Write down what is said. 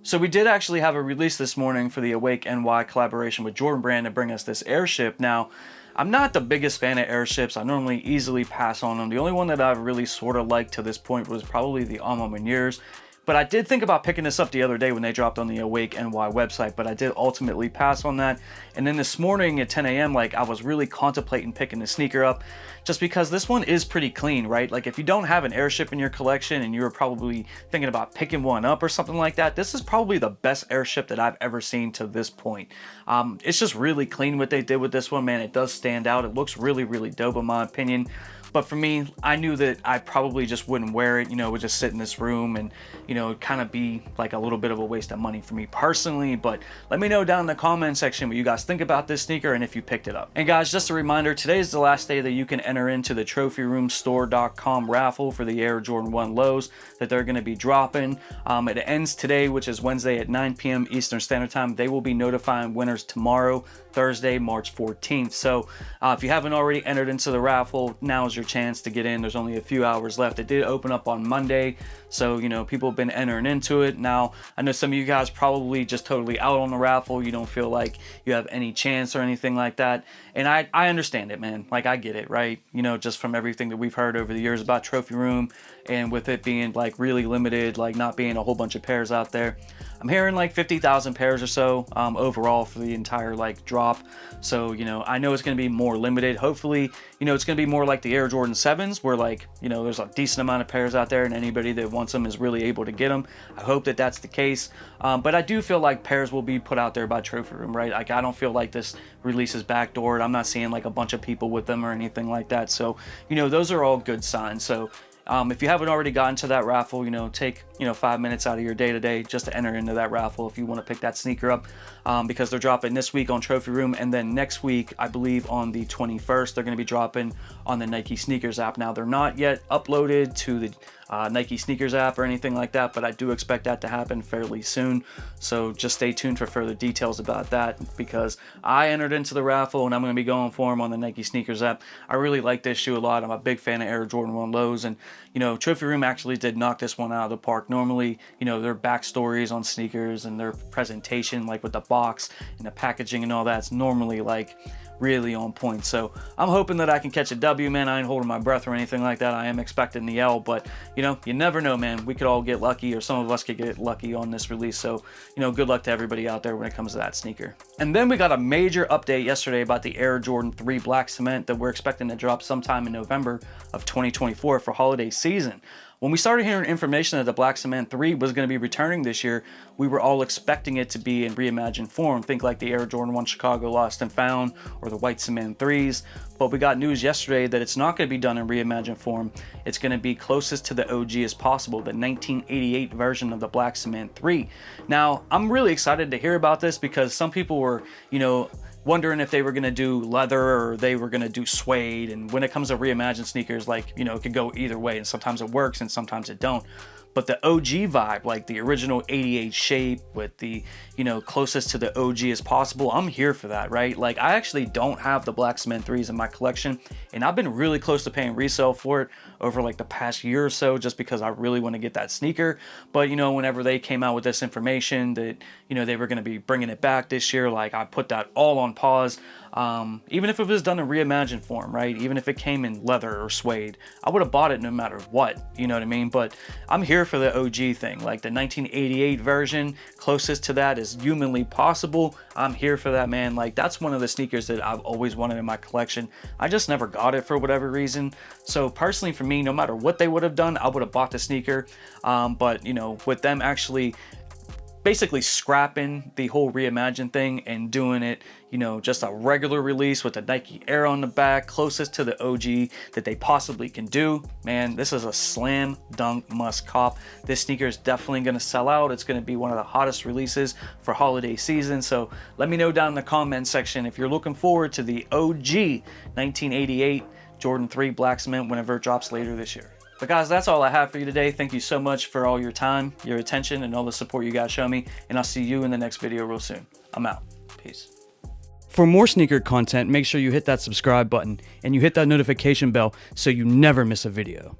So we did actually have a release this morning for the Awake NY collaboration with Jordan Brand to bring us this airship. Now, I'm not the biggest fan of airships. I normally easily pass on them. The only one that I've really sort of liked to this point was probably the Alma Meuniers. But I did think about picking this up the other day when they dropped on the Awake NY website, but I did ultimately pass on that. And then this morning at 10 a.m., like, I was really contemplating picking the sneaker up just because this one is pretty clean, right? Like, if you don't have an airship in your collection and you were probably thinking about picking one up or something like that, this is probably the best airship that I've ever seen to this point. It's just really clean what they did with this one, man. It does stand out. It looks really, really dope in my opinion. But for me, I knew that I probably just wouldn't wear it, you know, it would just sit in this room and, you know, kind of be like a little bit of a waste of money for me personally. But let me know down in the comment section what you guys think about this sneaker and if you picked it up. And guys, just a reminder, today is the last day that you can enter into the trophyroomstore.com raffle for the Air Jordan 1 lows that they're going to be dropping. It ends today, which is Wednesday at 9 p.m. Eastern Standard Time. They will be notifying winners tomorrow, Thursday, March 14th. So if you haven't already entered into the raffle, now is your chance to get in. There's only a few hours left. It did open up on Monday, so you know, people have been entering into it. Now I know some of you guys probably just totally out on the raffle. You don't feel like you have any chance or anything like that, and I understand it, man. Like, I get it, right? You know, just from everything that we've heard over the years about Trophy Room, and with it being like really limited, like not being a whole bunch of pairs out there. I'm hearing like 50,000 pairs or so overall for the entire like drop. So, you know, I know it's going to be more limited. Hopefully, you know, it's going to be more like the Air Jordan 7s where, like, you know, there's a decent amount of pairs out there and anybody that wants them is really able to get them. I hope that that's the case. But I do feel like pairs will be put out there by Trophy Room, right? Like, I don't feel like this release is backdoored. I'm not seeing like a bunch of people with them or anything like that. So, you know, those are all good signs. So, if you haven't already gotten to that raffle, you know, take, you know, 5 minutes out of your day today just to enter into that raffle if you want to pick that sneaker up, because they're dropping this week on Trophy Room, and then next week, I believe on the 21st, they're going to be dropping on the Nike Sneakers app. Now, they're not yet uploaded to the Nike Sneakers app or anything like that, but I do expect that to happen fairly soon. So just stay tuned for further details about that, because I entered into the raffle and I'm going to be going for them on the Nike Sneakers app. I really like this shoe a lot. I'm a big fan of Air Jordan 1 lows, and you know, Trophy Room actually did knock this one out of the park. Normally, you know, their backstories on sneakers and their presentation, like with the box and the packaging and all that's normally like really on point. So I'm hoping that I can catch a W, man. I ain't holding my breath or anything like that. I am expecting the L, but you know, you never know, man. We could all get lucky, or some of us could get lucky on this release. So, you know, good luck to everybody out there when it comes to that sneaker. And then we got a major update yesterday about the Air Jordan 3 Black Cement that we're expecting to drop sometime in November of 2024 for holiday season. When we started hearing information that the Black Cement 3 was going to be returning this year, we were all expecting it to be in reimagined form. Think like the Air Jordan 1 Chicago Lost and Found or the White Cement 3s. But we got news yesterday that it's not going to be done in reimagined form. It's going to be closest to the OG as possible, the 1988 version of the Black Cement 3. Now, I'm really excited to hear about this because some people were, you know, wondering if they were going to do leather or they were going to do suede. And when it comes to reimagined sneakers, like, you know, it could go either way, and sometimes it works and sometimes it don't. But the OG vibe, like the original 88 shape with the, you know, closest to the OG as possible, I'm here for that, right? Like, I actually don't have the Black Cement 3s in my collection, and I've been really close to paying resale for it over like the past year or so, just because I really want to get that sneaker. But, you know, whenever they came out with this information that, you know, they were going to be bringing it back this year, like, I put that all on pause. Even if it was done in reimagined form, right? Even if it came in leather or suede, I would have bought it no matter what, you know what I mean? But I'm here for the OG thing, like the 1988 version, closest to that as humanly possible. I'm here for that, man. Like, that's one of the sneakers that I've always wanted in my collection. I just never got it for whatever reason. So personally for me, no matter what they would have done, I would have bought the sneaker. But, you know, with them actually basically scrapping the whole reimagined thing and doing it, you know, just a regular release with the Nike Air on the back, closest to the OG that they possibly can do, man, this is a slam dunk must cop. This sneaker is definitely going to sell out. It's going to be one of the hottest releases for holiday season. So let me know down in the comment section if you're looking forward to the OG 1988 Jordan 3 Black Cement whenever it drops later this year. But guys, that's all I have for you today. Thank you so much for all your time, your attention, and all the support you guys show me. And I'll see you in the next video real soon. I'm out. Peace. For more sneaker content, make sure you hit that subscribe button and you hit that notification bell so you never miss a video.